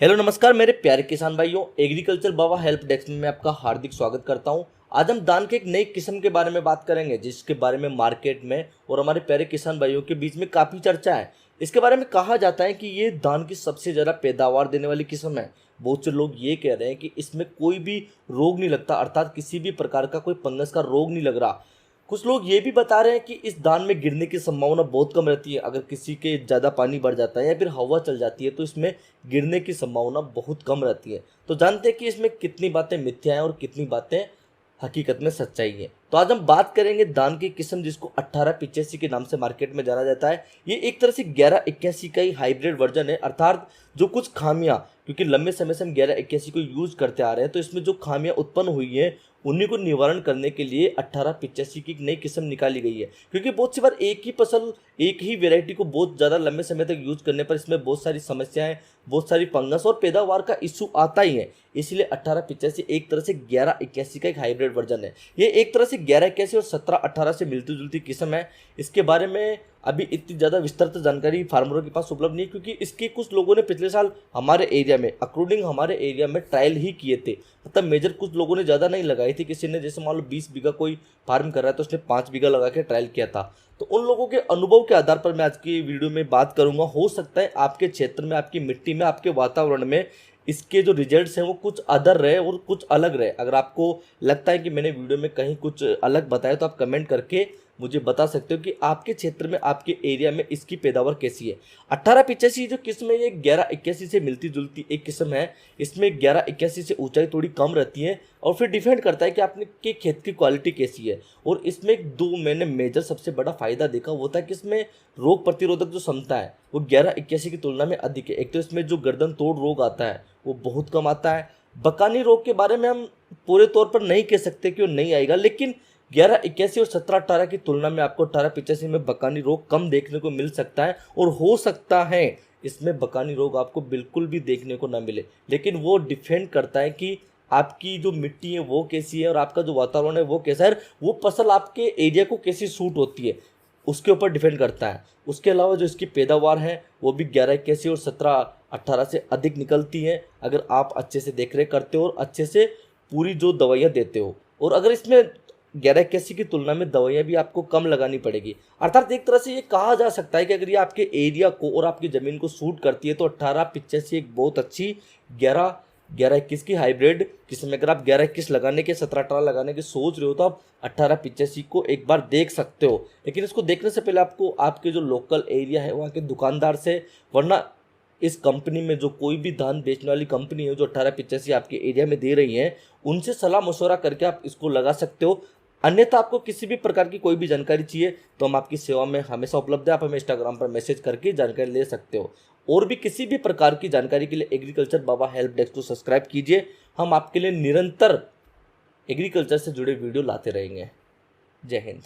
Hello नमस्कार मेरे प्यारे किसान भाइयों, एग्रीकल्चर बाबा हेल्प डेस्क में मैं आपका हार्दिक स्वागत करता हूं। आज हम धान के एक नई किस्म के बारे में बात करेंगे जिसके बारे में मार्केट में और हमारे प्यारे किसान भाइयों के बीच में काफ़ी चर्चा है। इसके बारे में कहा जाता है कि ये धान की सबसे ज़्यादा पैदावार देने वाली किस्म है। बहुत से लोग ये कह रहे हैं कि इसमें कोई भी रोग नहीं लगता, अर्थात किसी भी प्रकार का कोई फंगस का रोग नहीं लग रहा। कुछ लोग ये भी बता रहे हैं कि इस धान में गिरने की संभावना बहुत कम रहती है। अगर किसी के ज़्यादा पानी बढ़ जाता है या फिर हवा चल जाती है तो इसमें गिरने की संभावना बहुत कम रहती है। तो जानते हैं कि इसमें कितनी बातें मिथ्या हैं और कितनी बातें हकीकत में सच्चाई है। तो आज हम बात करेंगे धान की किस्म जिसको 1885 के नाम से मार्केट में जाना जाता है। ये एक तरह से 1181 का ही हाइब्रिड वर्जन है, अर्थात जो कुछ खामियां, क्योंकि लंबे समय से हम 1181 को यूज करते आ रहे हैं तो इसमें जो खामियां उत्पन्न हुई है उन्हीं को निवारण करने के लिए 1885 की एक नई किस्म निकाली गई है। क्योंकि बहुत सी बार एक ही फसल, एक ही वेराइटी को बहुत ज़्यादा लंबे समय तक यूज करने पर इसमें बहुत सारी समस्याएं, बहुत सारी फंगस और पैदावार का इशू आता ही है। इसलिए 1885 एक तरह से 1181 का एक हाइब्रिड वर्जन है। ये एक तरह से 1181 और 1718 से मिलती जुलती किस्म है। इसके बारे में अभी इतनी ज़्यादा विस्तृत जानकारी फार्मरों के पास उपलब्ध नहीं है, क्योंकि इसके कुछ लोगों ने पिछले साल हमारे एरिया में, अकॉर्डिंग हमारे एरिया में ट्रायल ही किए थे। मतलब मेजर कुछ लोगों ने ज़्यादा नहीं लगाई थी। किसी ने जैसे मान लो 20 बीघा कोई फार्म कर रहा है तो उसने 5 बीघा लगा के ट्रायल किया था। तो उन लोगों के अनुभव के आधार पर मैं आज की वीडियो में बात करूंगा। हो सकता है आपके क्षेत्र में, आपकी मिट्टी में, आपके वातावरण में इसके जो रिजल्ट्स हैं वो कुछ अदर रहे और कुछ अलग रहे। अगर आपको लगता है कि मैंने वीडियो में कहीं कुछ अलग बताया तो आप कमेंट करके मुझे बता सकते हो कि आपके क्षेत्र में, आपके एरिया में इसकी पैदावार कैसी है। 1885 जो किस्म है ये 1181 से मिलती जुलती एक किस्म है। इसमें 1181 से ऊंचाई थोड़ी कम रहती है और फिर डिपेंड करता है कि आपने के खेत की क्वालिटी कैसी है। और इसमें दो मैंने मेजर सबसे बड़ा फायदा देखा वो था कि इसमें रोग प्रतिरोधक जो क्षमता है वो 1181 की तुलना में अधिक है। एक तो इसमें जो गर्दन तोड़ रोग आता है वो बहुत कम आता है। बकानी रोग के बारे में हम पूरे तौर पर नहीं कह सकते कि वो नहीं आएगा, लेकिन 1181 और 1718 की तुलना में आपको 1885 में बकानी रोग कम देखने को मिल सकता है। और हो सकता है इसमें बकानी रोग आपको बिल्कुल भी देखने को ना मिले, लेकिन वो डिपेंड करता है कि आपकी जो मिट्टी है वो कैसी है और आपका जो वातावरण है वो कैसा है, वो फसल आपके एरिया को कैसी सूट होती है उसके ऊपर डिपेंड करता है। उसके अलावा जो इसकी पैदावार है वो भी 1181 और 1718 से अधिक निकलती है, अगर आप अच्छे से देख रेख करते हो और अच्छे से पूरी जो दवाइयाँ देते हो। और अगर इसमें 1181 की तुलना में दवाइयाँ भी आपको कम लगानी पड़ेगी। अर्थात एक तरह से ये कहा जा सकता है कि अगर ये आपके एरिया को और आपकी ज़मीन को सूट करती है तो 1885 एक बहुत अच्छी 1121 की हाइब्रिड किस्म। अगर आप 1121 लगाने के 1718 लगाने के सोच रहे हो तो आप 1885 को एक बार देख सकते हो। लेकिन इसको देखने से पहले आपको आपके जो लोकल एरिया है वहाँ के दुकानदार से, वरना इस कंपनी में जो कोई भी धान बेचने वाली कंपनी है जो 1885 आपके एरिया में दे रही है उनसे सलाह मशवरा करके आप इसको लगा सकते हो। अन्यथा आपको किसी भी प्रकार की कोई भी जानकारी चाहिए तो हम आपकी सेवा में हमेशा उपलब्ध है। आप हमें इंस्टाग्राम पर मैसेज करके जानकारी ले सकते हो। और भी किसी भी प्रकार की जानकारी के लिए एग्रीकल्चर बाबा हेल्प डेस्क को सब्सक्राइब कीजिए। हम आपके लिए निरंतर एग्रीकल्चर से जुड़े वीडियो लाते रहेंगे। जय हिंद।